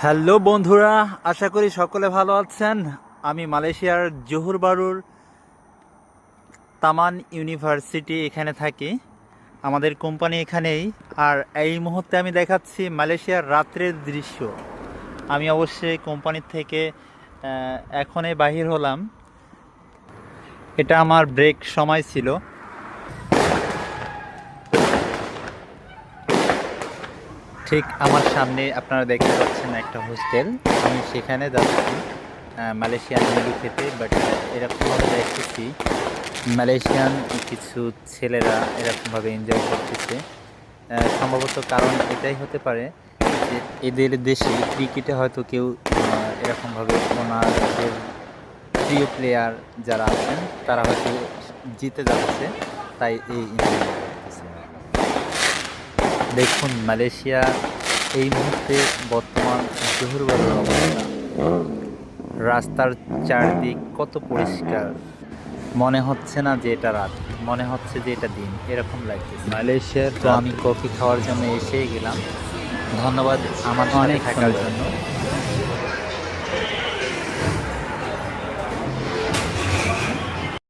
Hello বন্ধুরা, আশা করি সকলে ভালো আছেন। আমি মালয়েশিয়ার জোহর বারুর তামান ইউনিভার্সিটি এখানে থাকি। আমাদের কোম্পানি এখানেই। আর এই মুহূর্তে আমি দেখাচ্ছি মালয়েশিয়ার রাত্রের দৃশ্য। আমি অবশ্যই কোম্পানির থেকে এখনই বাহির হলাম। এটা আমার ব্রেক সময় ছিল। ঠিক আমার সামনে আপনারা দেখতে পাচ্ছেন একটা হোস্টেল। আমি সেখানে যাচ্ছি মালয়েশিয়ান মেনু খেতে। বাট এরকমভাবে দেখতেছি মালয়েশিয়ান কিছু ছেলেরা এরকমভাবে এনজয় করতেছে। সম্ভবত কারণ এটাই হতে পারে যে এদের দেশে ক্রিকেটে হয়তো কেউ এরকমভাবে ওনাদের প্রিয় প্লেয়ার যারা আছেন তারা হয়তো জিতে যাচ্ছে, তাই এই এনজয় করতেছে। দেখুন মালয়েশিয়া এই মুহূর্তে বর্তমান জোহর বারুর অবস্থা। রাস্তার চারদিক কত পরিষ্কার, মনে হচ্ছে না যে এটা রাত, মনে হচ্ছে যে এটা দিন, এরকম লাগতেছে। মালয়েশিয়ার তো আমি কফি খাওয়ার জন্য এসেই গেলাম। ধন্যবাদ আমার সাথে অনেক থাকার সুন্দর। জন্য।